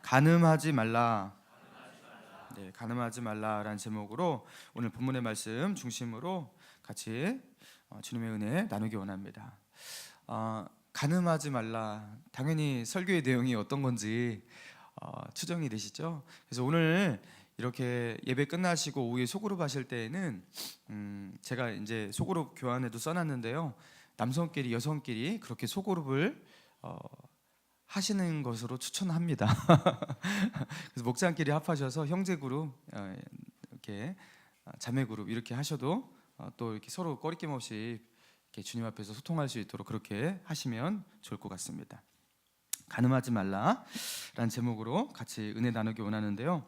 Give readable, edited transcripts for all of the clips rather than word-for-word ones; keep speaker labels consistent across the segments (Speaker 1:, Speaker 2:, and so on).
Speaker 1: 간음하지 말라. 네, 간음하지 말라라는 제목으로 오늘 본문의 말씀 중심으로 같이 주님의 은혜 나누기 원합니다. 간음하지 말라. 당연히 설교의 내용이 어떤 건지 추정이 되시죠? 그래서 오늘 이렇게 예배 끝나시고 오후에 소그룹 하실 때에는 제가 이제 소그룹 교환에도 써놨는데요. 남성끼리 여성끼리 그렇게 소그룹을 하시는 것으로 추천합니다. 그래서 목장끼리 합하셔서 형제 그룹, 이렇게 자매 그룹 이렇게 하셔도 또 이렇게 서로 꺼리낌 없이 이렇게 주님 앞에서 소통할 수 있도록 그렇게 하시면 좋을 것 같습니다. 간음하지 말라라는 제목으로 같이 은혜 나누기 원하는데요.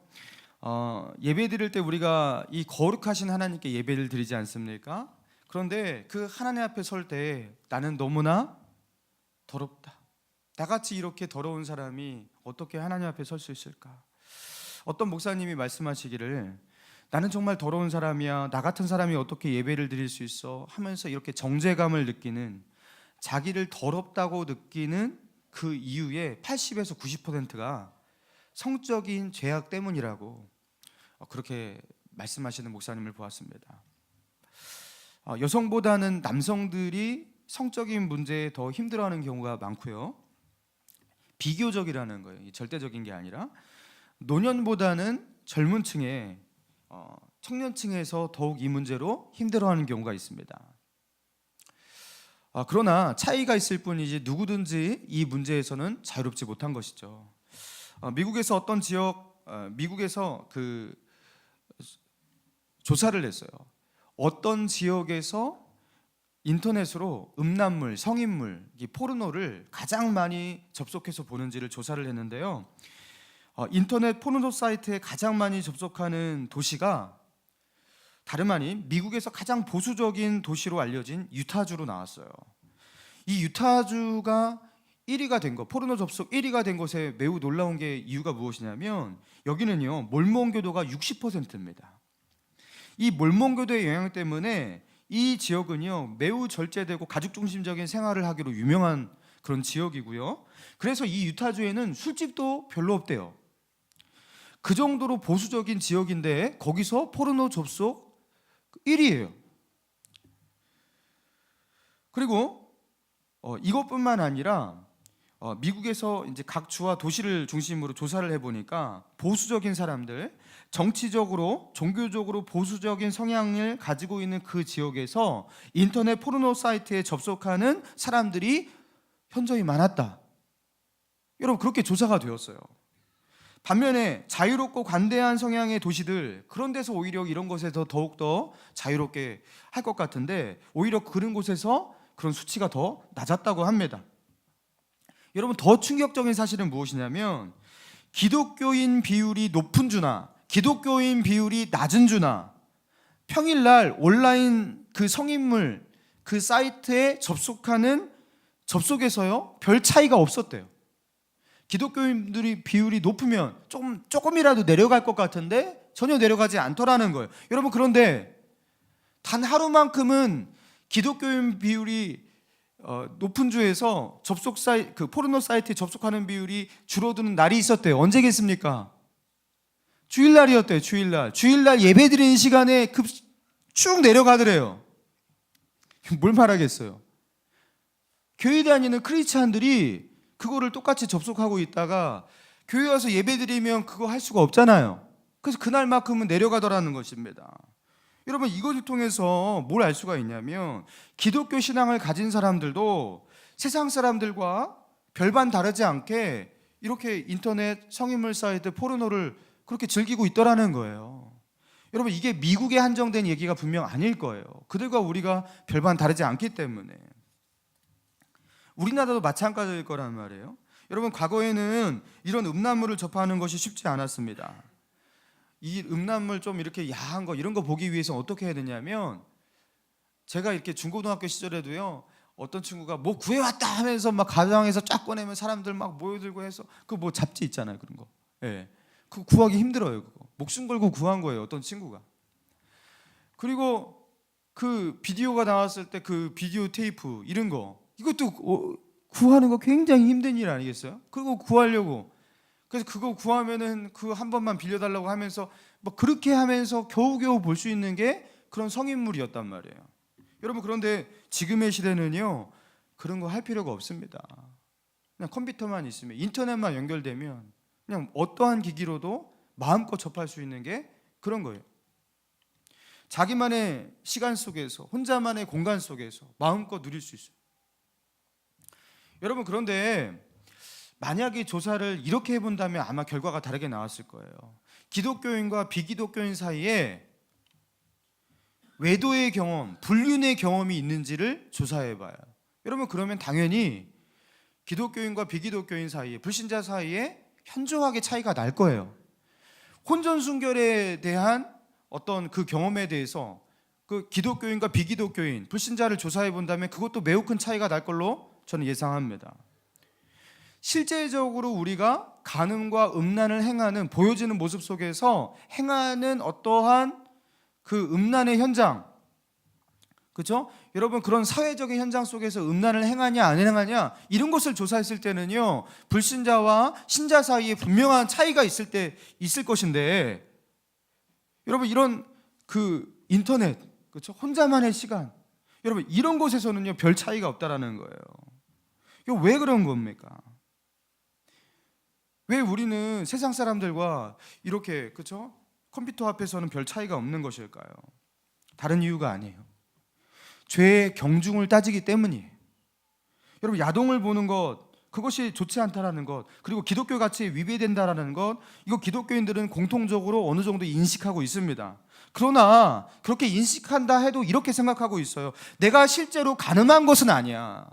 Speaker 1: 예배 드릴 때 우리가 이 거룩하신 하나님께 예배를 드리지 않습니까? 그런데 그 하나님 앞에 설 때 나는 너무나 더럽다. 나같이 이렇게 더러운 사람이 어떻게 하나님 앞에 설 수 있을까? 어떤 목사님이 말씀하시기를 나는 정말 더러운 사람이야, 나 같은 사람이 어떻게 예배를 드릴 수 있어? 하면서 이렇게 정죄감을 느끼는, 자기를 더럽다고 느끼는 그 이유의 80에서 90%가 성적인 죄악 때문이라고 그렇게 말씀하시는 목사님을 보았습니다. 여성보다는 남성들이 성적인 문제에 더 힘들어하는 경우가 많고요. 비교적이라는 거예요. 절대적인 게 아니라 노년보다는 젊은 층에 청년층에서 더욱 이 문제로 힘들어하는 경우가 있습니다. 그러나 차이가 있을 뿐이지 누구든지 이 문제에서는 자유롭지 못한 것이죠. 미국에서 어떤 지역, 미국에서 그 조사를 했어요. 어떤 지역에서 인터넷으로 음란물, 성인물, 포르노를 가장 많이 접속해서 보는지를 조사를 했는데요. 인터넷 포르노 사이트에 가장 많이 접속하는 도시가 다름 아닌 미국에서 가장 보수적인 도시로 알려진 유타주로 나왔어요. 이 유타주가 1위가 된 것, 포르노 접속 1위가 된 것에 매우 놀라운 게 이유가 무엇이냐면 여기는요 몰몬교도가 60%입니다. 이 몰몬교도의 영향 때문에 이 지역은요 매우 절제되고 가족 중심적인 생활을 하기로 유명한 그런 지역이고요. 그래서 이 유타주에는 술집도 별로 없대요. 그 정도로 보수적인 지역인데 거기서 포르노 접속 1위예요. 그리고 이것뿐만 아니라 미국에서 이제 각 주와 도시를 중심으로 조사를 해보니까 보수적인 사람들, 정치적으로 종교적으로 보수적인 성향을 가지고 있는 그 지역에서 인터넷 포르노 사이트에 접속하는 사람들이 현저히 많았다. 여러분 그렇게 조사가 되었어요. 반면에 자유롭고 관대한 성향의 도시들, 그런 데서 오히려 이런 것에서 더욱더 자유롭게 할 것 같은데 오히려 그런 곳에서 그런 수치가 더 낮았다고 합니다. 여러분 더 충격적인 사실은 무엇이냐면 기독교인 비율이 높은 주나 기독교인 비율이 낮은 주나 평일날 온라인 그 성인물 그 사이트에 접속하는 접속에서요 별 차이가 없었대요. 기독교인들이 비율이 높으면 조금이라도 내려갈 것 같은데 전혀 내려가지 않더라는 거예요. 여러분 그런데 단 하루만큼은 기독교인 비율이 높은 주에서 그 포르노 사이트에 접속하는 비율이 줄어드는 날이 있었대요. 언제겠습니까? 주일날이었대요. 주일날 예배드리는 시간에 쭉 내려가더래요. 뭘 말하겠어요? 교회 다니는 크리스찬들이 그거를 똑같이 접속하고 있다가 교회 와서 예배드리면 그거 할 수가 없잖아요. 그래서 그날만큼은 내려가더라는 것입니다. 여러분 이것을 통해서 뭘 알 수가 있냐면 기독교 신앙을 가진 사람들도 세상 사람들과 별반 다르지 않게 이렇게 인터넷 성인물 사이트 포르노를 그렇게 즐기고 있더라는 거예요. 여러분 이게 미국에 한정된 얘기가 분명 아닐 거예요. 그들과 우리가 별반 다르지 않기 때문에. 우리나라도 마찬가지일 거란 말이에요. 여러분 과거에는 이런 음란물을 접하는 것이 쉽지 않았습니다. 이 음란물 좀 이렇게 야한 거 이런 거 보기 위해서 어떻게 해야 되냐면 제가 이렇게 중고등학교 시절에도요 어떤 친구가 뭐 구해왔다 하면서 막 가방에서 쫙 꺼내면 사람들 막 모여들고 해서 그 뭐 잡지 있잖아요 그런 거. 예, 그거 구하기 힘들어요. 그거 목숨 걸고 구한 거예요 어떤 친구가. 그리고 그 비디오가 나왔을 때 그 비디오 테이프 이런 거 이것도 구하는 거 굉장히 힘든 일 아니겠어요? 그리고 구하려고 그래서 그거 구하면은 그 한 번만 빌려달라고 하면서 뭐 그렇게 하면서 겨우겨우 볼 수 있는 게 그런 성인물이었단 말이에요. 여러분, 그런데 지금의 시대는요, 그런 거 할 필요가 없습니다. 그냥 컴퓨터만 있으면, 인터넷만 연결되면 그냥 어떠한 기기로도 마음껏 접할 수 있는 게 그런 거예요. 자기만의 시간 속에서, 혼자만의 공간 속에서 마음껏 누릴 수 있어요. 여러분, 그런데 만약에 조사를 이렇게 해본다면 아마 결과가 다르게 나왔을 거예요. 기독교인과 비기독교인 사이에 외도의 경험, 불륜의 경험이 있는지를 조사해봐요. 여러분, 그러면 당연히 기독교인과 비기독교인 사이에, 불신자 사이에 현저하게 차이가 날 거예요. 혼전순결에 대한 어떤 그 경험에 대해서 그 기독교인과 비기독교인, 불신자를 조사해 본다면 그것도 매우 큰 차이가 날 걸로 저는 예상합니다. 실제적으로 우리가 간음과 음란을 행하는, 보여지는 모습 속에서 행하는 어떠한 그 음란의 현장, 그렇죠? 여러분, 그런 사회적인 현장 속에서 음란을 행하냐 안 행하냐 이런 것을 조사했을 때는요, 불신자와 신자 사이에 분명한 차이가 있을 것인데, 여러분, 이런 그 인터넷, 그렇죠? 혼자만의 시간, 여러분, 이런 곳에서는요 별 차이가 없다라는 거예요. 이거 왜 그런 겁니까? 왜 우리는 세상 사람들과 이렇게, 그렇죠? 컴퓨터 앞에서는 별 차이가 없는 것일까요? 다른 이유가 아니에요. 죄의 경중을 따지기 때문이에요. 여러분, 야동을 보는 것, 그것이 좋지 않다라는 것, 그리고 기독교 가치에 위배된다라는 것, 이거 기독교인들은 공통적으로 어느 정도 인식하고 있습니다. 그러나 그렇게 인식한다 해도 이렇게 생각하고 있어요. 내가 실제로 간음한 것은 아니야.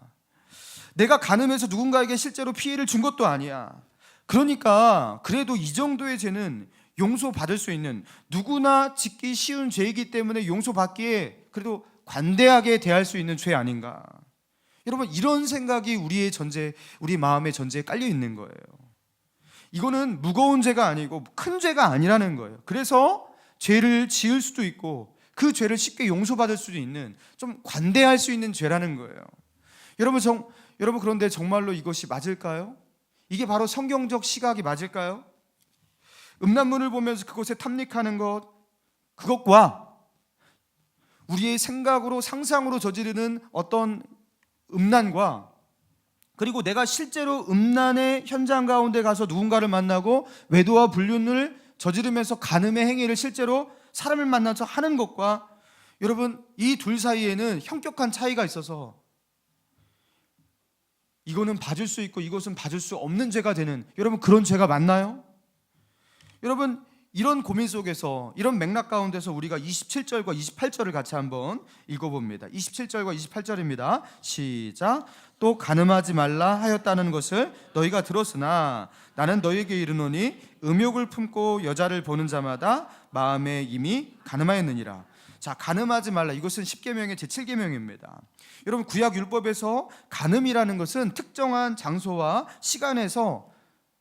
Speaker 1: 내가 간음해서 누군가에게 실제로 피해를 준 것도 아니야. 그러니까 그래도 이 정도의 죄는 용서받을 수 있는, 누구나 짓기 쉬운 죄이기 때문에 용서받기에 그래도 관대하게 대할 수 있는 죄 아닌가. 여러분, 이런 생각이 우리 마음의 전제에 깔려 있는 거예요. 이거는 무거운 죄가 아니고 큰 죄가 아니라는 거예요. 그래서 죄를 지을 수도 있고 그 죄를 쉽게 용서받을 수도 있는, 좀 관대할 수 있는 죄라는 거예요. 여러분, 그런데 정말로 이것이 맞을까요? 이게 바로 성경적 시각이 맞을까요? 음란물을 보면서 그것에 탐닉하는 것, 그것과 우리의 생각으로, 상상으로 저지르는 어떤 음란과, 그리고 내가 실제로 음란의 현장 가운데 가서 누군가를 만나고 외도와 불륜을 저지르면서 간음의 행위를 실제로 사람을 만나서 하는 것과, 여러분, 이 둘 사이에는 현격한 차이가 있어서 이거는 봐줄 수 있고 이것은 봐줄 수 없는 죄가 되는, 여러분, 그런 죄가 맞나요? 여러분, 이런 고민 속에서, 이런 맥락 가운데서 우리가 27절과 28절을 같이 한번 읽어봅니다. 27절과 28절입니다. 시작. 또 간음하지 말라 하였다는 것을 너희가 들었으나 나는 너희에게 이르노니 음욕을 품고 여자를 보는 자마다 마음에 이미 간음하였느니라. 자, 간음하지 말라, 이것은 10계명의 제7계명입니다. 여러분, 구약 율법에서 간음이라는 것은 특정한 장소와 시간에서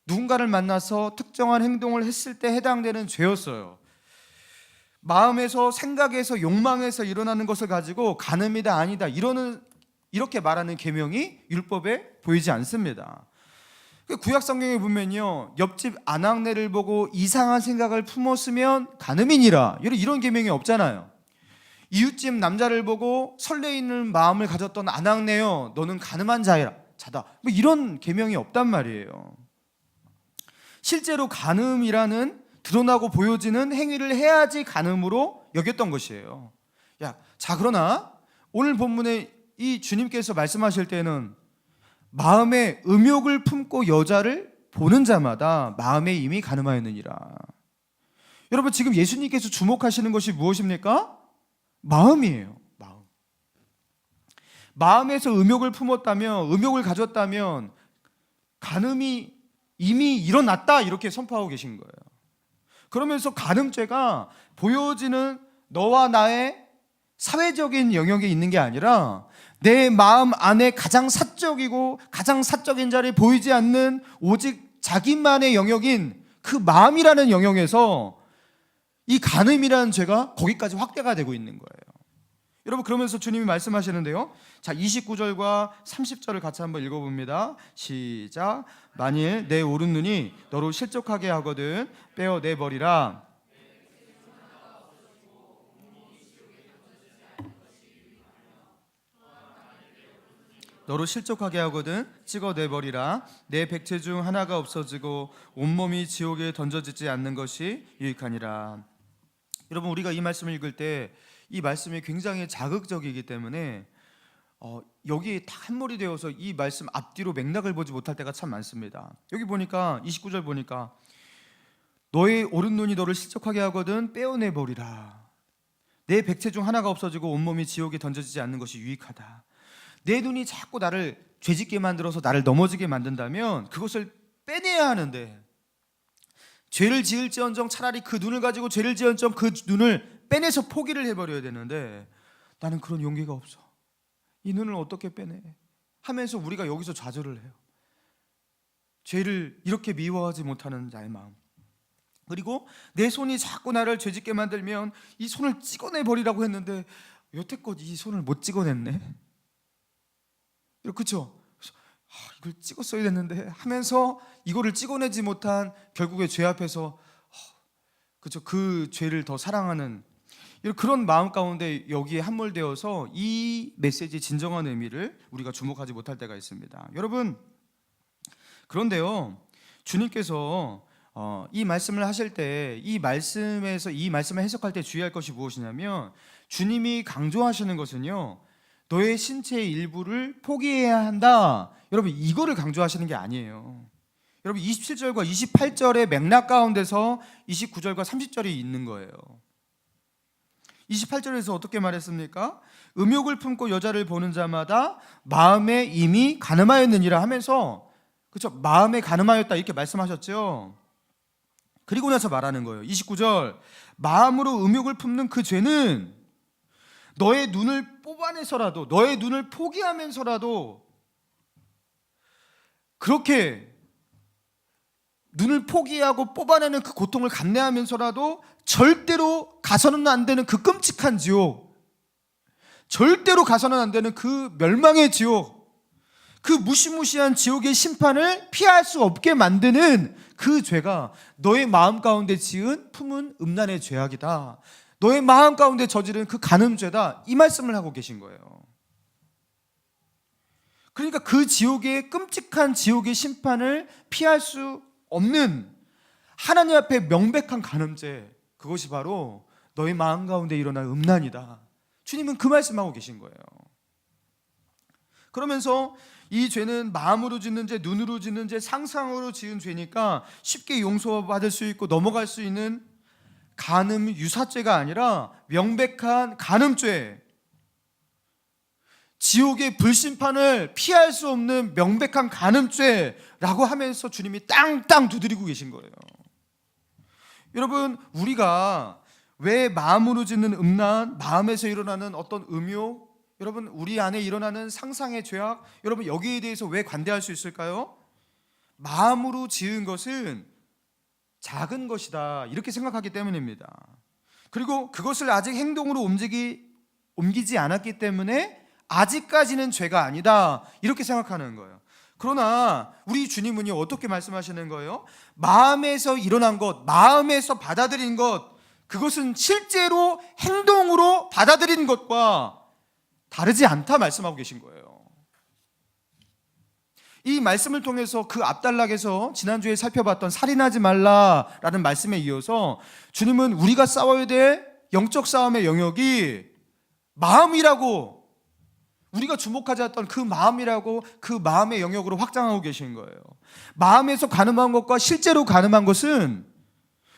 Speaker 1: 누군가를 만나서 특정한 행동을 했을 때 해당되는 죄였어요. 마음에서, 생각에서, 욕망에서 일어나는 것을 가지고 간음이다 아니다 이렇게 말하는 계명이 율법에 보이지 않습니다. 구약 성경에 보면요, 옆집 아낙네를 보고 이상한 생각을 품었으면 간음이니라, 이런 계명이 없잖아요. 이웃집 남자를 보고 설레이는 마음을 가졌던 아낙네여, 너는 간음한 자다, 뭐 이런 계명이 없단 말이에요. 실제로 간음이라는 드러나고 보여지는 행위를 해야지 간음으로 여겼던 것이에요. 그러나 오늘 본문에 이 주님께서 말씀하실 때는 마음에 음욕을 품고 여자를 보는 자마다 마음에 이미 간음하였느니라. 여러분, 지금 예수님께서 주목하시는 것이 무엇입니까? 마음이에요. 마음에서 음욕을 품었다면, 음욕을 가졌다면 간음이 이미 일어났다, 이렇게 선포하고 계신 거예요. 그러면서 간음죄가 보여지는 너와 나의 사회적인 영역에 있는 게 아니라 내 마음 안에 가장 사적이고 가장 사적인 자리에 보이지 않는 오직 자기만의 영역인 그 마음이라는 영역에서 이 간음이라는 죄가 거기까지 확대가 되고 있는 거예요. 여러분, 그러면서 주님이 말씀하시는데요. 자, 29절과 30절을 같이 한번 읽어봅니다. 시작. 만일 내 오른눈이 너로 실족하게 하거든 빼어내버리라. 너로 실족하게 하거든 찍어내버리라. 내 백체 중 하나가 없어지고 온몸이 지옥에 던져지지 않는 것이 유익하니라. 여러분, 우리가 이 말씀을 읽을 때 이 말씀이 굉장히 자극적이기 때문에 여기에 다 한몰이 되어서 이 말씀 앞뒤로 맥락을 보지 못할 때가 참 많습니다. 여기 보니까 29절 보니까 너의 오른눈이 너를 실족하게 하거든 빼어내버리라. 내 백체 중 하나가 없어지고 온몸이 지옥에 던져지지 않는 것이 유익하다. 내 눈이 자꾸 나를 죄짓게 만들어서 나를 넘어지게 만든다면 그것을 빼내야 하는데, 죄를 지을지언정 차라리 그 눈을 가지고 죄를 지언정 그 눈을 빼내서 포기를 해버려야 되는데 나는 그런 용기가 없어. 이 눈을 어떻게 빼내? 하면서 우리가 여기서 좌절을 해요. 죄를 이렇게 미워하지 못하는 자의 마음. 그리고 내 손이 자꾸 나를 죄짓게 만들면 이 손을 찍어내버리라고 했는데 여태껏 이 손을 못 찍어냈네. 그렇죠? 이걸 찍었어야 됐는데 하면서 이거를 찍어내지 못한 결국에 죄 앞에서 그렇죠, 그 죄를 더 사랑하는 그런 마음 가운데 여기에 함몰되어서 이 메시지의 진정한 의미를 우리가 주목하지 못할 때가 있습니다. 여러분, 그런데요, 주님께서 이 말씀을 하실 때 이 말씀에서 이 말씀을 해석할 때 주의할 것이 무엇이냐면, 주님이 강조하시는 것은요, 너의 신체의 일부를 포기해야 한다. 여러분, 이거를 강조하시는 게 아니에요. 여러분, 27절과 28절의 맥락 가운데서 29절과 30절이 있는 거예요. 28절에서 어떻게 말했습니까? 음욕을 품고 여자를 보는 자마다 마음에 이미 간음하였느니라 하면서, 그렇죠, 마음에 간음하였다 이렇게 말씀하셨죠. 그리고 나서 말하는 거예요. 29절, 마음으로 음욕을 품는 그 죄는 너의 눈을 뽑아내서라도, 너의 눈을 포기하면서라도, 그렇게 눈을 포기하고 뽑아내는 그 고통을 감내하면서라도 절대로 가서는 안 되는 그 끔찍한 지옥, 절대로 가서는 안 되는 그 멸망의 지옥, 그 무시무시한 지옥의 심판을 피할 수 없게 만드는 그 죄가 너의 마음 가운데 지은 품은 음란의 죄악이다. 너의 마음 가운데 저지른 그 간음죄다. 이 말씀을 하고 계신 거예요. 그러니까 그 지옥의 끔찍한 지옥의 심판을 피할 수 없는 하나님 앞에 명백한 간음죄, 그것이 바로 너의 마음 가운데 일어난 음란이다. 주님은 그 말씀하고 계신 거예요. 그러면서 이 죄는 마음으로 짓는 죄, 눈으로 짓는 죄, 상상으로 지은 죄니까 쉽게 용서받을 수 있고 넘어갈 수 있는 간음 유사죄가 아니라 명백한 간음죄, 지옥의 불심판을 피할 수 없는 명백한 간음죄라고 하면서 주님이 땅땅 두드리고 계신 거예요. 여러분, 우리가 왜 마음으로 짓는 음란, 마음에서 일어나는 어떤 음욕, 여러분 우리 안에 일어나는 상상의 죄악, 여러분 여기에 대해서 왜 관대할 수 있을까요? 마음으로 지은 것은 작은 것이다 이렇게 생각하기 때문입니다. 그리고 그것을 아직 행동으로 옮기지 않았기 때문에 아직까지는 죄가 아니다 이렇게 생각하는 거예요. 그러나 우리 주님은요, 어떻게 말씀하시는 거예요? 마음에서 일어난 것, 마음에서 받아들인 것, 그것은 실제로 행동으로 받아들인 것과 다르지 않다 말씀하고 계신 거예요. 이 말씀을 통해서 그 앞단락에서 지난주에 살펴봤던 살인하지 말라라는 말씀에 이어서 주님은 우리가 싸워야 될 영적 싸움의 영역이 마음이라고, 우리가 주목하지 않았던 그 마음이라고, 그 마음의 영역으로 확장하고 계신 거예요. 마음에서 간음한 것과 실제로 간음한 것은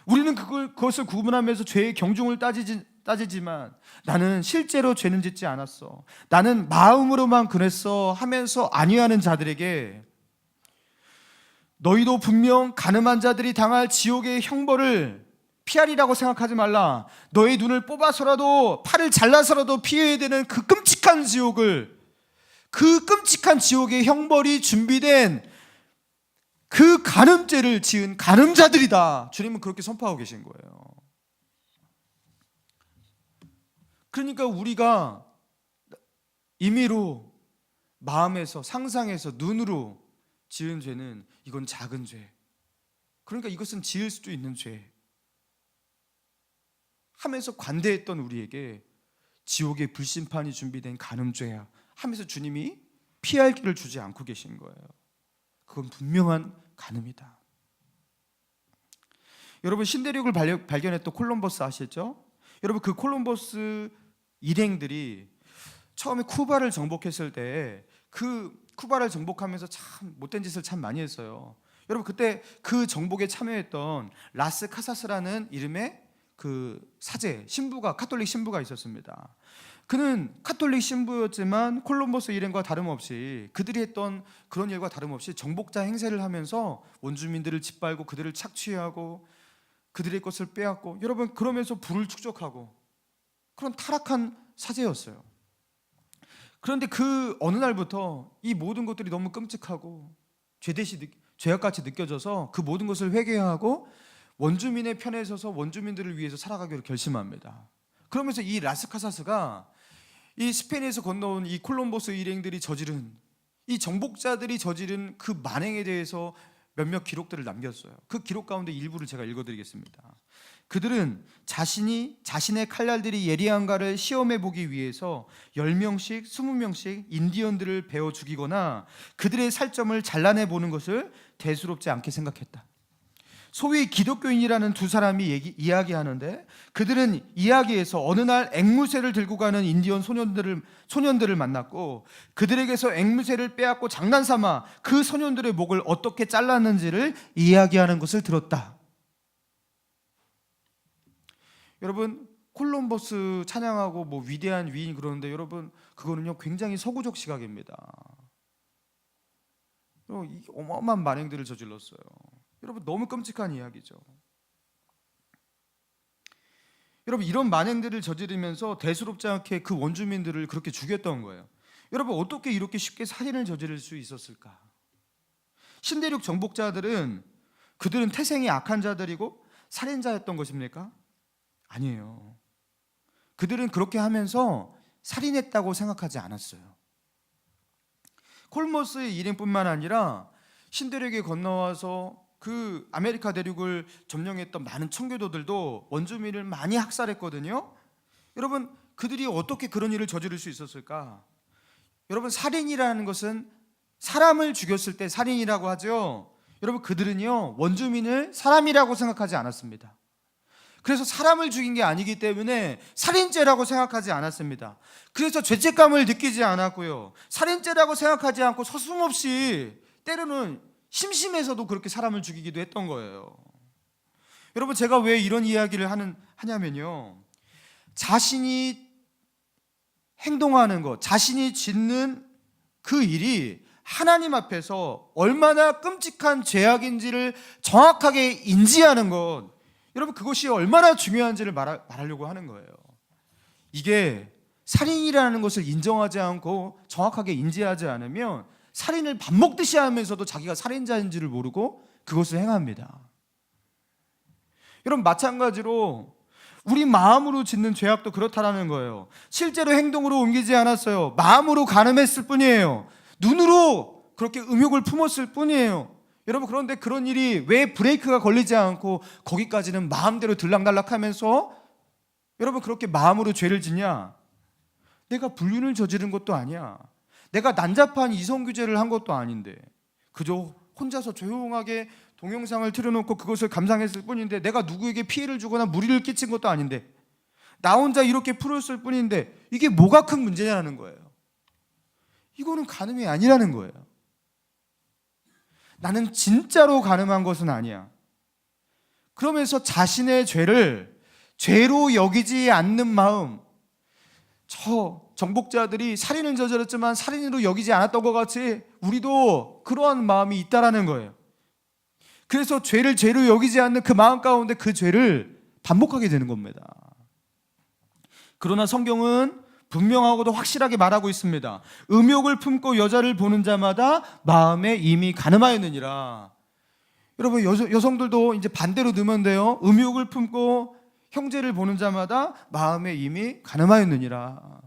Speaker 1: 우리는 그것을 구분하면서 죄의 경중을 따지지만 나는 실제로 죄는 짓지 않았어, 나는 마음으로만 그랬어 하면서 안위하는 자들에게 너희도 분명 간음한 자들이 당할 지옥의 형벌을 피하리라고 생각하지 말라. 너의 눈을 뽑아서라도, 팔을 잘라서라도 피해야 되는 그 끔찍한 지옥을, 그 끔찍한 지옥의 형벌이 준비된 그 간음죄를 지은 간음자들이다. 주님은 그렇게 선포하고 계신 거예요. 그러니까 우리가 임의로 마음에서 상상해서 눈으로 지은 죄는 이건 작은 죄. 그러니까 이것은 지을 수도 있는 죄 하면서 관대했던 우리에게 지옥의 불심판이 준비된 간음죄야 하면서 주님이 피할 길을 주지 않고 계신 거예요. 그건 분명한 간음이다. 여러분, 신대륙을 발견했던 콜럼버스 아시죠? 여러분, 그 콜럼버스 일행들이 처음에 쿠바를 정복했을 때 그 쿠바를 정복하면서 참 못된 짓을 참 많이 했어요. 여러분, 그때 그 정복에 참여했던 라스 카사스라는 이름의 그 사제 신부가, 카톨릭 신부가 있었습니다. 그는 카톨릭 신부였지만 콜럼버스 일행과 다름없이, 그들이 했던 그런 일과 다름없이 정복자 행세를 하면서 원주민들을 짓밟고 그들을 착취하고 그들의 것을 빼앗고, 여러분, 그러면서 부를 축적하고 그런 타락한 사제였어요. 그런데 그 어느 날부터 이 모든 것들이 너무 끔찍하고 죄악같이 느껴져서 그 모든 것을 회개하고 원주민의 편에 서서 원주민들을 위해서 살아가기로 결심합니다. 그러면서 이 라스카사스가 이 스페인에서 건너온 이 콜럼버스 일행들이 저지른, 이 정복자들이 저지른 그 만행에 대해서 몇몇 기록들을 남겼어요. 그 기록 가운데 일부를 제가 읽어드리겠습니다. 그들은 자신의 칼날들이 예리한가를 시험해 보기 위해서 10명씩 20명씩 인디언들을 베어 죽이거나 그들의 살점을 잘라내 보는 것을 대수롭지 않게 생각했다. 소위 기독교인이라는 두 사람이 이야기하는데, 그들은 이야기에서 어느 날 앵무새를 들고 가는 인디언 소년들을 만났고 그들에게서 앵무새를 빼앗고 장난삼아 그 소년들의 목을 어떻게 잘랐는지를 이야기하는 것을 들었다. 여러분, 콜럼버스 찬양하고 뭐 위대한 위인 그러는데, 여러분, 그거는요 굉장히 서구적 시각입니다. 어마어마한 만행들을 저질렀어요. 여러분, 너무 끔찍한 이야기죠. 여러분, 이런 만행들을 저지르면서 대수롭지 않게 그 원주민들을 그렇게 죽였던 거예요. 여러분, 어떻게 이렇게 쉽게 살인을 저지를 수 있었을까? 신대륙 정복자들은, 그들은 태생이 악한 자들이고 살인자였던 것입니까? 아니에요. 그들은 그렇게 하면서 살인했다고 생각하지 않았어요. 콜럼버스의 일행뿐만 아니라 신대륙에 건너와서 그 아메리카 대륙을 점령했던 많은 청교도들도 원주민을 많이 학살했거든요. 여러분, 그들이 어떻게 그런 일을 저지를 수 있었을까? 여러분, 살인이라는 것은 사람을 죽였을 때 살인이라고 하죠. 여러분, 그들은요 원주민을 사람이라고 생각하지 않았습니다. 그래서 사람을 죽인 게 아니기 때문에 살인죄라고 생각하지 않았습니다. 그래서 죄책감을 느끼지 않았고요, 살인죄라고 생각하지 않고 서슴없이 때로는 심심해서도 그렇게 사람을 죽이기도 했던 거예요. 여러분, 제가 왜 이런 이야기를 하냐면요, 자신이 행동하는 것, 자신이 짓는 그 일이 하나님 앞에서 얼마나 끔찍한 죄악인지를 정확하게 인지하는 것, 여러분, 그것이 얼마나 중요한지를 말하려고 하는 거예요. 이게 살인이라는 것을 인정하지 않고 정확하게 인지하지 않으면 살인을 밥 먹듯이 하면서도 자기가 살인자인지를 모르고 그것을 행합니다. 여러분, 마찬가지로 우리 마음으로 짓는 죄악도 그렇다라는 거예요. 실제로 행동으로 옮기지 않았어요. 마음으로 간음했을 뿐이에요. 눈으로 그렇게 음욕을 품었을 뿐이에요. 여러분, 그런데 그런 일이 왜 브레이크가 걸리지 않고 거기까지는 마음대로 들락날락하면서 여러분 그렇게 마음으로 죄를 짓냐? 내가 불륜을 저지른 것도 아니야. 내가 난잡한 이성규제를 한 것도 아닌데, 그저 혼자서 조용하게 동영상을 틀어놓고 그것을 감상했을 뿐인데, 내가 누구에게 피해를 주거나 무리를 끼친 것도 아닌데, 나 혼자 이렇게 풀었을 뿐인데 이게 뭐가 큰 문제냐는 거예요. 이거는 간음이 아니라는 거예요. 나는 진짜로 간음한 것은 아니야. 그러면서 자신의 죄를 죄로 여기지 않는 마음, 저 정복자들이 살인을 저질렀지만 살인으로 여기지 않았던 것 같이 우리도 그러한 마음이 있다라는 거예요. 그래서 죄를 죄로 여기지 않는 그 마음 가운데 그 죄를 반복하게 되는 겁니다. 그러나 성경은 분명하고도 확실하게 말하고 있습니다. 음욕을 품고 여자를 보는 자마다 마음에 이미 간음하였느니라. 여러분, 여성들도 이제 반대로 넣으면 돼요. 음욕을 품고 형제를 보는 자마다 마음에 이미 간음하였느니라.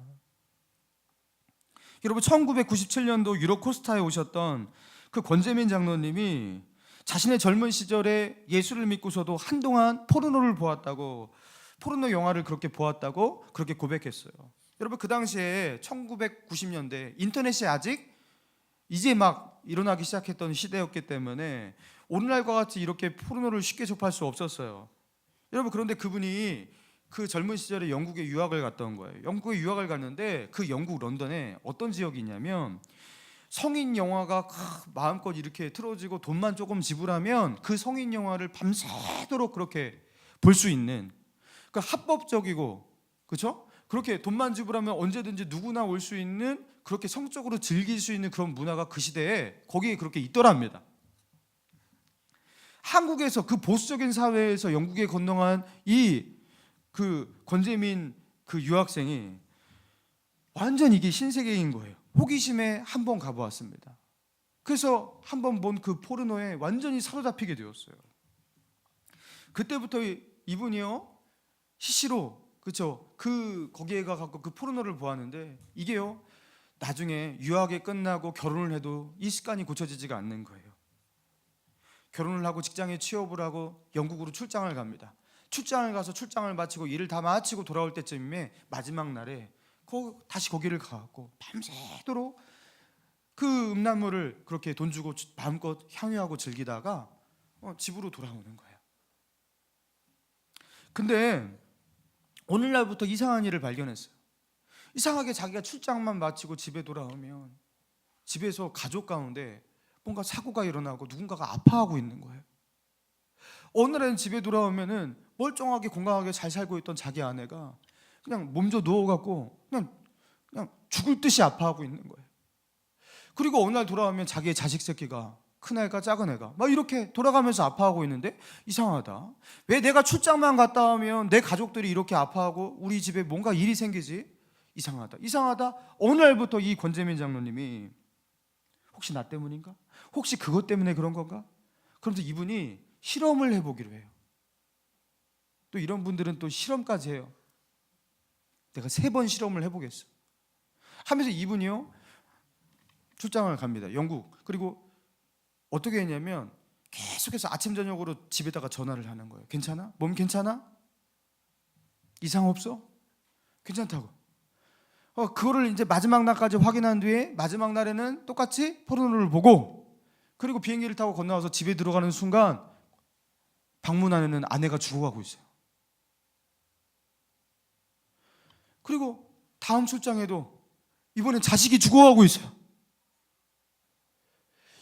Speaker 1: 여러분 1997년도 유럽 코스타에 오셨던 그 권재민 장로님이 자신의 젊은 시절에 예수를 믿고서도 한동안 포르노를 보았다고, 포르노 영화를 그렇게 보았다고 그렇게 고백했어요. 여러분 그 당시에 1990년대 인터넷이 아직 이제 막 일어나기 시작했던 시대였기 때문에 오늘날과 같이 이렇게 포르노를 쉽게 접할 수 없었어요. 여러분 그런데 그분이 그 젊은 시절에 영국에 유학을 갔던 거예요. 영국에 유학을 갔는데 그 영국 런던에 어떤 지역이 있냐면 성인 영화가 마음껏 이렇게 틀어지고 돈만 조금 지불하면 그 성인 영화를 밤새도록 그렇게 볼 수 있는, 그 합법적이고, 그렇죠? 그렇게 돈만 지불하면 언제든지 누구나 올 수 있는, 그렇게 성적으로 즐길 수 있는 그런 문화가 그 시대에 거기에 그렇게 있더랍니다. 한국에서 그 보수적인 사회에서 영국에 건너간 이 그 권재민 그 유학생이 완전 이게 신세계인 거예요. 호기심에 한번 가보았습니다. 그래서 한번 본 그 포르노에 완전히 사로잡히게 되었어요. 그때부터 이분이요 시시로, 그렇죠, 그 거기에 가서 그 포르노를 보았는데 이게요 나중에 유학이 끝나고 결혼을 해도 이 습관이 고쳐지지가 않는 거예요. 결혼을 하고 직장에 취업을 하고 영국으로 출장을 갑니다. 출장을 가서 출장을 마치고 일을 다 마치고 돌아올 때쯤에 마지막 날에 다시 거기를 가고 밤새도록 그 음란물을 그렇게 돈 주고 마음껏 향유하고 즐기다가 집으로 돌아오는 거예요. 근데 오늘날부터 이상한 일을 발견했어요. 이상하게 자기가 출장만 마치고 집에 돌아오면 집에서 가족 가운데 뭔가 사고가 일어나고 누군가가 아파하고 있는 거예요. 어느 날은 집에 돌아오면은 멀쩡하게 건강하게 잘 살고 있던 자기 아내가 그냥 몸져 누워갖고 그냥 죽을 듯이 아파하고 있는 거예요. 그리고 어느 날 돌아오면 자기의 자식 새끼가, 큰 애가 작은 애가 막 이렇게 돌아가면서 아파하고 있는데 이상하다. 왜 내가 출장만 갔다 오면 내 가족들이 이렇게 아파하고 우리 집에 뭔가 일이 생기지? 이상하다. 어느 날부터 이 권재민 장로님이 혹시 나 때문인가? 혹시 그것 때문에 그런 건가? 그러면서 이분이 실험을 해보기로 해요. 또 이런 분들은 또 실험까지 해요. 내가 3번 실험을 해보겠어 하면서 이분이요 출장을 갑니다. 영국. 그리고 어떻게 했냐면 계속해서 아침 저녁으로 집에다가 전화를 하는 거예요. 괜찮아? 몸 괜찮아? 이상 없어? 괜찮다고. 그거를 이제 마지막 날까지 확인한 뒤에 마지막 날에는 똑같이 포르노를 보고, 그리고 비행기를 타고 건너와서 집에 들어가는 순간 방문 안에는 아내가 죽어가고 있어요. 그리고 다음 출장에도 이번엔 자식이 죽어가고 있어요.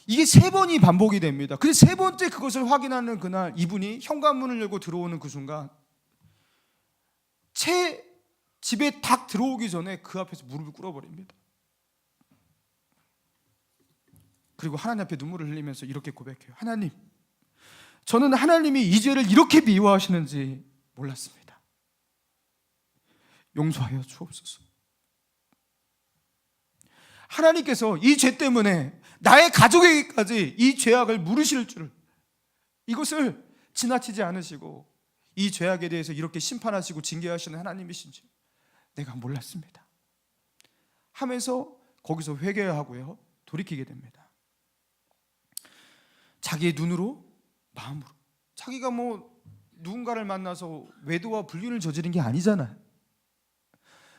Speaker 1: 이게 3번이 반복이 됩니다. 근데 3번째 그것을 확인하는 그날 이분이 현관문을 열고 들어오는 그 순간 집에 딱 들어오기 전에 그 앞에서 무릎을 꿇어버립니다. 그리고 하나님 앞에 눈물을 흘리면서 이렇게 고백해요. 하나님, 저는 하나님이 이 죄를 이렇게 미워하시는지 몰랐습니다. 용서하여 주옵소서. 하나님께서 이 죄 때문에 나의 가족에게까지 이 죄악을 물으실 줄, 이것을 지나치지 않으시고 이 죄악에 대해서 이렇게 심판하시고 징계하시는 하나님이신지 내가 몰랐습니다 하면서 거기서 회개하고요 돌이키게 됩니다. 자기의 눈으로, 마음으로. 자기가 누군가를 만나서 외도와 불륜을 저지른 게 아니잖아요.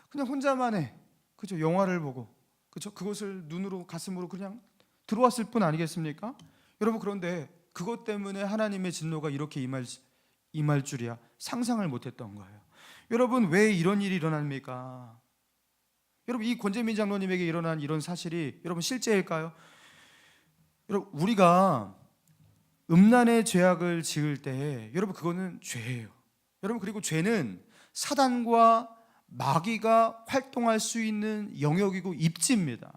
Speaker 1: 그냥 혼자만의, 그죠, 영화를 보고, 그죠, 그것을 눈으로 가슴으로 그냥 들어왔을 뿐 아니겠습니까? 여러분, 그런데 그것 때문에 하나님의 진노가 이렇게 임할 줄이야 상상을 못했던 거예요. 여러분, 왜 이런 일이 일어납니까? 여러분, 이 권재민 장로님에게 일어난 이런 사실이 여러분 실제일까요? 여러분, 우리가 음란의 죄악을 지을 때 여러분 그거는 죄예요. 여러분, 그리고 죄는 사단과 마귀가 활동할 수 있는 영역이고 입지입니다.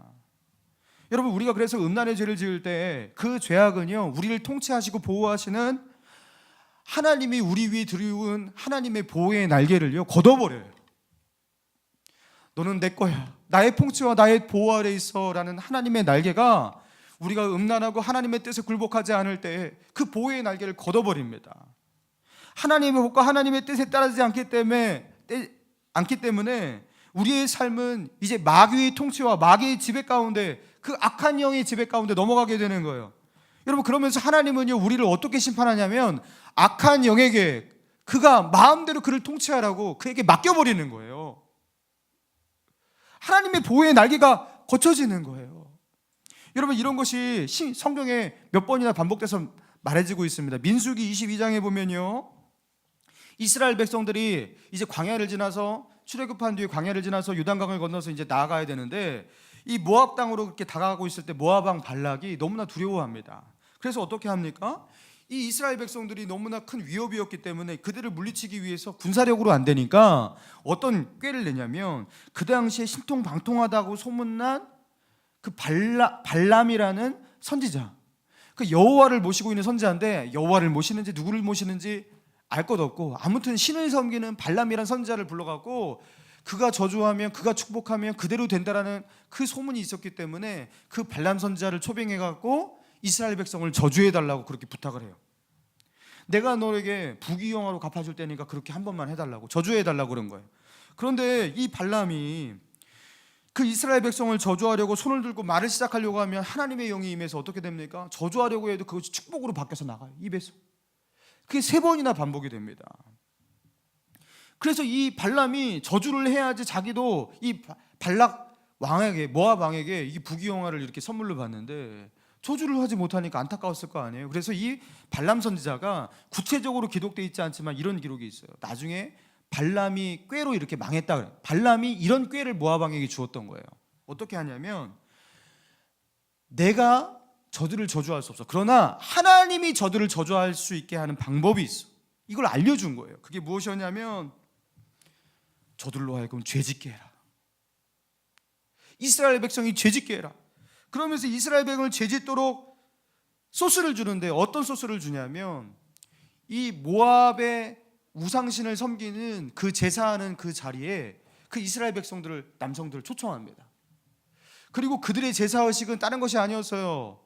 Speaker 1: 여러분, 우리가 그래서 음란의 죄를 지을 때 그 죄악은요 우리를 통치하시고 보호하시는 하나님이 우리 위에 들이운 하나님의 보호의 날개를요 걷어버려요. 너는 내 거야, 나의 통치와 나의 보호 아래 있어 라는 하나님의 날개가 우리가 음란하고 하나님의 뜻에 굴복하지 않을 때 그 보호의 날개를 걷어버립니다. 하나님의 법과 하나님의 뜻에 따르지 않기 때문에 우리의 삶은 이제 마귀의 통치와 마귀의 지배 가운데, 그 악한 영의 지배 가운데 넘어가게 되는 거예요. 여러분, 그러면서 하나님은요, 우리를 어떻게 심판하냐면 악한 영에게, 그가 마음대로 그를 통치하라고 그에게 맡겨버리는 거예요. 하나님의 보호의 날개가 거쳐지는 거예요. 여러분, 이런 것이 성경에 몇 번이나 반복돼서 말해지고 있습니다. 민수기 22장에 보면요, 이스라엘 백성들이 이제 광야를 지나서, 출애굽한 뒤에 광야를 지나서 요단강을 건너서 이제 나아가야 되는데, 이 모압 땅으로 그렇게 다가가고 있을 때 모압 왕 발락이 너무나 두려워합니다. 그래서 어떻게 합니까? 이 이스라엘 백성들이 너무나 큰 위협이었기 때문에 그들을 물리치기 위해서 군사력으로 안 되니까 어떤 꾀를 내냐면, 그 당시에 신통방통하다고 소문난 그 발람이라는 선지자, 그 여호와를 모시고 있는 선지자인데, 여호와를 모시는지 누구를 모시는지 알 것 없고, 아무튼 신을 섬기는 발람이라는 선지자를 불러갖고 그가 저주하면, 그가 축복하면 그대로 된다라는 그 소문이 있었기 때문에 그 발람 선지자를 초빙해갖고 이스라엘 백성을 저주해달라고 그렇게 부탁을 해요. 내가 너에게 부귀영화로 갚아줄 테니까 그렇게 한 번만 해달라고, 저주해달라고 그런 거예요. 그런데 이 발람이 그 이스라엘 백성을 저주하려고 손을 들고 말을 시작하려고 하면 하나님의 영이 임해서 어떻게 됩니까? 저주하려고 해도 그것이 축복으로 바뀌어서 나가요, 입에서. 그게 3번이나 반복이 됩니다. 그래서 이 발람이 저주를 해야지 자기도 이 발락 왕에게, 모압 왕에게 이 부귀영화를 이렇게 선물로 받는데, 저주를 하지 못하니까 안타까웠을 거 아니에요. 그래서 이 발람 선지자가 구체적으로 기록되어 있지 않지만 이런 기록이 있어요. 나중에 발람이 꾀로 이렇게 망했다 그래요. 발람이 이런 꾀를 모압 왕에게 주었던 거예요. 어떻게 하냐면, 내가 저들을 저주할 수 없어. 그러나 하나님이 저들을 저주할 수 있게 하는 방법이 있어. 이걸 알려준 거예요. 그게 무엇이었냐면, 저들로 하여금 죄짓게 해라. 이스라엘 백성이 죄짓게 해라. 그러면서 이스라엘 백성을 죄짓도록 소스를 주는데, 어떤 소스를 주냐면, 이 모압의 우상신을 섬기는 그 제사하는 그 자리에 그 이스라엘 백성들을, 남성들을 초청합니다. 그리고 그들의 제사의식은 다른 것이 아니었어요.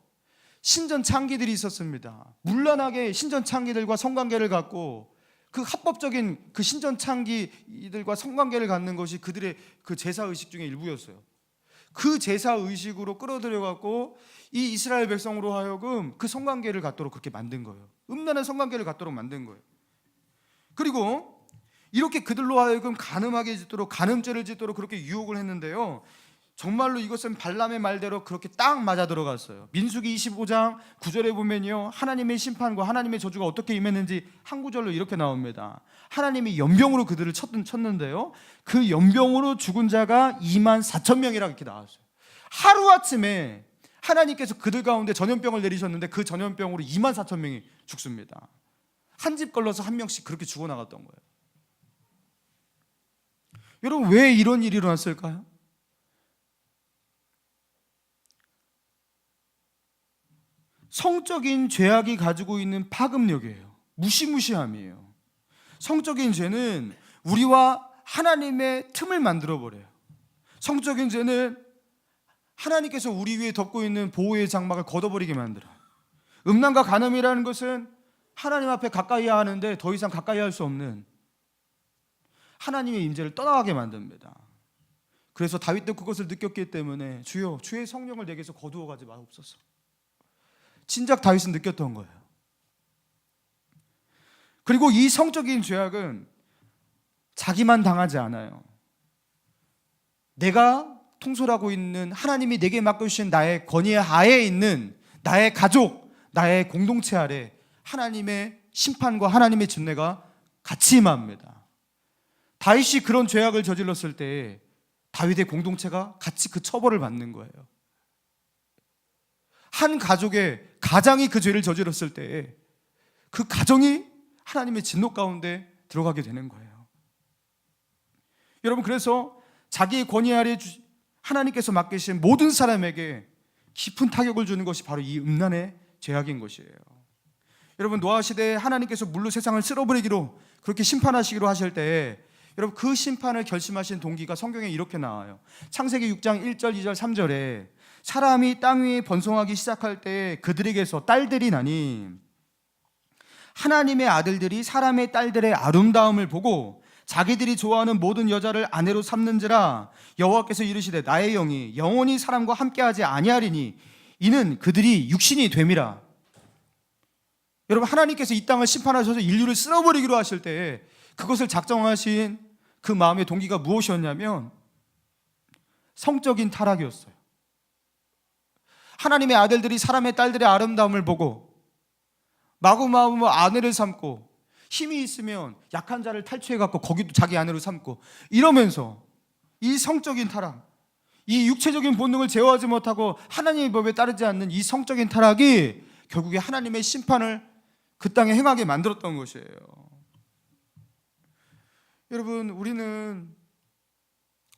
Speaker 1: 신전 창기들이 있었습니다. 문란하게 신전 창기들과 성관계를 갖고, 그 합법적인 그 신전 창기들과 성관계를 갖는 것이 그들의 그 제사의식 중에 일부였어요. 그 제사의식으로 끌어들여 갖고 이 이스라엘 백성으로 하여금 그 성관계를 갖도록 그렇게 만든 거예요. 음란한 성관계를 갖도록 만든 거예요. 그리고 이렇게 그들로 하여금 간음하게 짓도록, 간음죄를 짓도록 그렇게 유혹을 했는데요, 정말로 이것은 발람의 말대로 그렇게 딱 맞아 들어갔어요. 민수기 25장 9절에 보면요, 하나님의 심판과 하나님의 저주가 어떻게 임했는지 한 구절로 이렇게 나옵니다. 하나님이 연병으로 그들을 쳤는데요, 그 연병으로 죽은 자가 24,000명이라고 이렇게 나왔어요. 하루아침에 하나님께서 그들 가운데 전염병을 내리셨는데 그 전염병으로 24,000명이 죽습니다. 한 집 걸러서 한 명씩 그렇게 죽어나갔던 거예요. 여러분, 왜 이런 일이 일어났을까요? 성적인 죄악이 가지고 있는 파급력이에요. 무시무시함이에요. 성적인 죄는 우리와 하나님의 틈을 만들어버려요. 성적인 죄는 하나님께서 우리 위에 덮고 있는 보호의 장막을 걷어버리게 만들어요. 음란과 간음이라는 것은 하나님 앞에 가까이 하는데 더 이상 가까이 할 수 없는 하나님의 임재를 떠나가게 만듭니다. 그래서 다윗도 그것을 느꼈기 때문에, 주여 주의 성령을 내게서 거두어 가지 마옵소서. 진작 다윗은 느꼈던 거예요. 그리고 이 성적인 죄악은 자기만 당하지 않아요. 내가 통솔하고 있는, 하나님이 내게 맡겨주신 나의 권위 하에 있는 나의 가족, 나의 공동체 아래 하나님의 심판과 하나님의 진노가 같이 임합니다. 다윗이 그런 죄악을 저질렀을 때 다윗의 공동체가 같이 그 처벌을 받는 거예요. 한 가족의 가장이 그 죄를 저질렀을 때 그 가정이 하나님의 진노 가운데 들어가게 되는 거예요. 여러분, 그래서 자기의 권위 아래 하나님께서 맡기신 모든 사람에게 깊은 타격을 주는 것이 바로 이 음란의 죄악인 것이에요. 여러분, 노아 시대에 하나님께서 물로 세상을 쓸어버리기로 그렇게 심판하시기로 하실 때, 여러분, 그 심판을 결심하신 동기가 성경에 이렇게 나와요. 창세기 6장 1절, 2절, 3절에 사람이 땅 위에 번성하기 시작할 때 그들에게서 딸들이 나니 하나님의 아들들이 사람의 딸들의 아름다움을 보고 자기들이 좋아하는 모든 여자를 아내로 삼는지라 여호와께서 이르시되 나의 영이 영원히 사람과 함께하지 아니하리니 이는 그들이 육신이 됨이라. 여러분, 하나님께서 이 땅을 심판하셔서 인류를 쓸어버리기로 하실 때 그것을 작정하신 그 마음의 동기가 무엇이었냐면 성적인 타락이었어요. 하나님의 아들들이 사람의 딸들의 아름다움을 보고 마구마구 아내를 삼고 힘이 있으면 약한 자를 탈취해갖고 거기도 자기 아내로 삼고 이러면서 이 성적인 타락, 이 육체적인 본능을 제어하지 못하고 하나님의 법에 따르지 않는 이 성적인 타락이 결국에 하나님의 심판을 그 땅에 행하게 만들었던 것이에요. 여러분,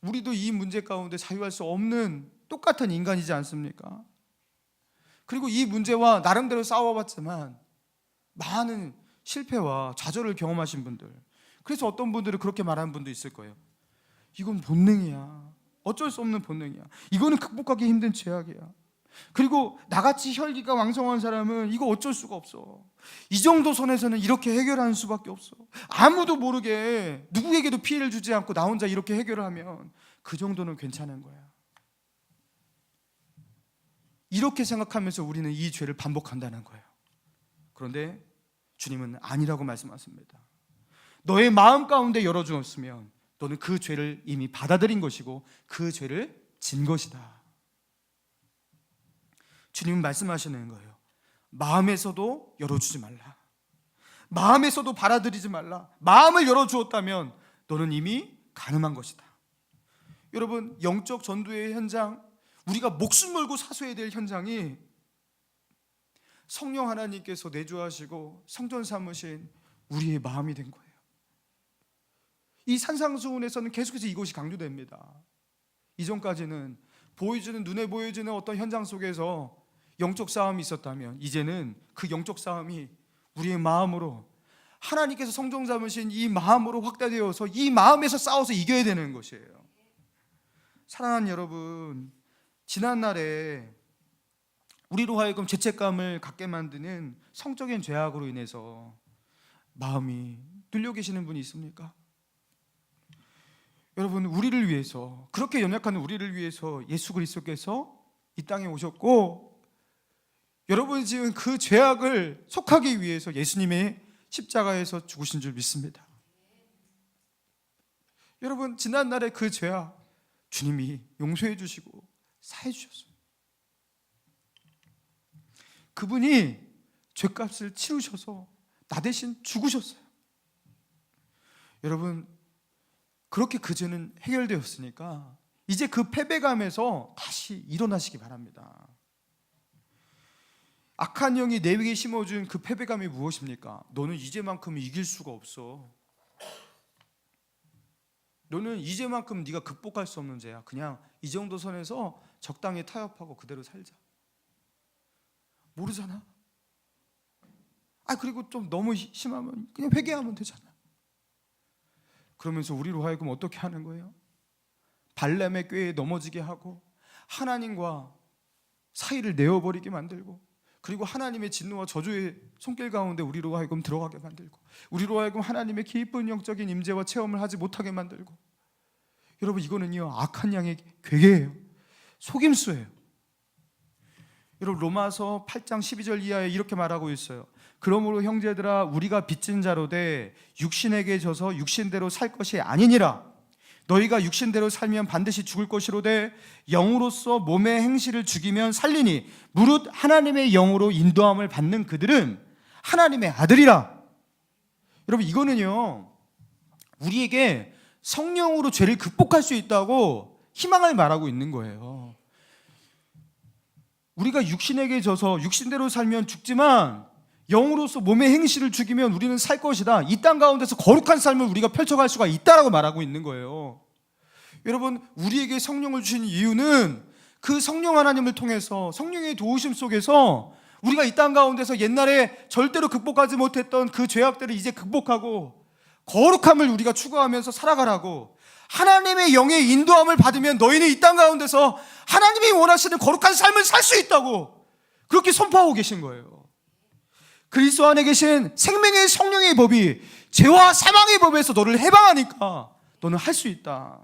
Speaker 1: 우리도 이 문제 가운데 자유할 수 없는 똑같은 인간이지 않습니까? 그리고 이 문제와 나름대로 싸워봤지만 많은 실패와 좌절을 경험하신 분들, 그래서 어떤 분들은 그렇게 말하는 분도 있을 거예요. 이건 본능이야. 어쩔 수 없는 본능이야. 이거는 극복하기 힘든 죄악이야. 그리고 나같이 혈기가 왕성한 사람은 이거 어쩔 수가 없어. 이 정도 선에서는 이렇게 해결하는 수밖에 없어. 아무도 모르게 누구에게도 피해를 주지 않고 나 혼자 이렇게 해결을 하면 그 정도는 괜찮은 거야. 이렇게 생각하면서 우리는 이 죄를 반복한다는 거예요. 그런데 주님은 아니라고 말씀하십니다. 너의 마음 가운데 열어주었으면 너는 그 죄를 이미 받아들인 것이고 그 죄를 진 것이다. 주님은 말씀하시는 거예요. 마음에서도 열어주지 말라. 마음에서도 받아들이지 말라. 마음을 열어주었다면 너는 이미 가늠한 것이다. 여러분, 영적 전도의 현장, 우리가 목숨 걸고 사수해야 될 현장이 성령 하나님께서 내주하시고 성전 삼으신 우리의 마음이 된 거예요. 이 산상수훈에서는 계속해서 이것이 강조됩니다. 이전까지는 눈에 보여지는 어떤 현장 속에서 영적 싸움이 있었다면 이제는 그 영적 싸움이 우리의 마음으로, 하나님께서 성전 삼으신 이 마음으로 확대되어서 이 마음에서 싸워서 이겨야 되는 것이에요. 사랑하는 여러분, 지난날에 우리로 하여금 죄책감을 갖게 만드는 성적인 죄악으로 인해서 마음이 뚫려 계시는 분이 있습니까? 여러분, 우리를 위해서, 그렇게 연약한 우리를 위해서 예수 그리스도께서 이 땅에 오셨고, 여러분이 지은 그 죄악을 속하기 위해서 예수님의 십자가에서 죽으신 줄 믿습니다. 여러분, 지난날의 그 죄악 주님이 용서해 주시고 사해 주셨어요. 그분이 죄값을 치르셔서 나 대신 죽으셨어요. 여러분, 그렇게 그 죄는 해결되었으니까 이제 그 패배감에서 다시 일어나시기 바랍니다. 악한 영이 내 위에 심어준 그 패배감이 무엇입니까? 너는 이제만큼은 이길 수가 없어. 너는 이제만큼 네가 극복할 수 없는 죄야. 그냥 이 정도 선에서 적당히 타협하고 그대로 살자. 모르잖아. 그리고 좀 너무 심하면 그냥 회개하면 되잖아. 그러면서 우리로 하여금 어떻게 하는 거예요? 발람의 꾀에 넘어지게 하고 하나님과 사이를 내어버리게 만들고, 그리고 하나님의 진노와 저주의 손길 가운데 우리로 하여금 들어가게 만들고, 우리로 하여금 하나님의 깊은 영적인 임재와 체험을 하지 못하게 만들고. 여러분, 이거는요 악한 양의 괴계예요. 속임수예요. 여러분, 로마서 8장 12절 이하에 이렇게 말하고 있어요. 그러므로 형제들아, 우리가 빚진 자로 돼 육신에게 져서 육신대로 살 것이 아니니라. 너희가 육신대로 살면 반드시 죽을 것이로되 영으로서 몸의 행실을 죽이면 살리니 무릇 하나님의 영으로 인도함을 받는 그들은 하나님의 아들이라. 여러분, 이거는요 우리에게 성령으로 죄를 극복할 수 있다고 희망을 말하고 있는 거예요. 우리가 육신에게 져서 육신대로 살면 죽지만 영으로서 몸의 행실을 죽이면 우리는 살 것이다. 이 땅 가운데서 거룩한 삶을 우리가 펼쳐갈 수가 있다라고 말하고 있는 거예요. 여러분, 우리에게 성령을 주신 이유는 그 성령 하나님을 통해서 성령의 도우심 속에서 우리가 이 땅 가운데서 옛날에 절대로 극복하지 못했던 그 죄악들을 이제 극복하고 거룩함을 우리가 추구하면서 살아가라고, 하나님의 영의 인도함을 받으면 너희는 이 땅 가운데서 하나님이 원하시는 거룩한 삶을 살 수 있다고 그렇게 선포하고 계신 거예요. 그리스도 안에 계신 생명의 성령의 법이 죄와 사망의 법에서 너를 해방하니까 너는 할 수 있다.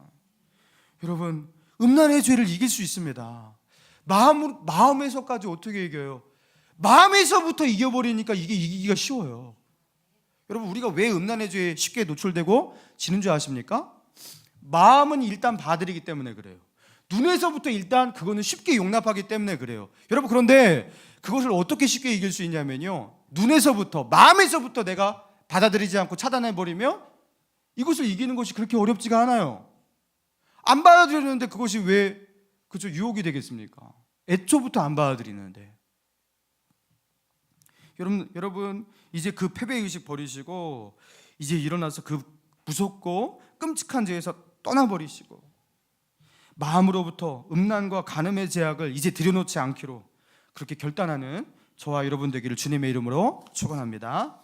Speaker 1: 여러분, 음란의 죄를 이길 수 있습니다. 마음에서까지 어떻게 이겨요? 마음에서부터 이겨버리니까 이게 이기기가 쉬워요. 여러분, 우리가 왜 음란의 죄에 쉽게 노출되고 지는 줄 아십니까? 마음은 일단 봐들이기 때문에 그래요. 눈에서부터 일단 그거는 쉽게 용납하기 때문에 그래요. 여러분, 그런데 그것을 어떻게 쉽게 이길 수 있냐면요, 눈에서부터, 마음에서부터 내가 받아들이지 않고 차단해버리면 이것을 이기는 것이 그렇게 어렵지가 않아요. 안 받아들이는데 그것이 왜 그죠 유혹이 되겠습니까? 애초부터 안 받아들이는데. 여러분 이제 그 패배의식 버리시고 이제 일어나서 그 무섭고 끔찍한 죄에서 떠나버리시고 마음으로부터 음란과 간음의 제약을 이제 들여놓지 않기로 그렇게 결단하는 저와 여러분 되기를 주님의 이름으로 축원합니다.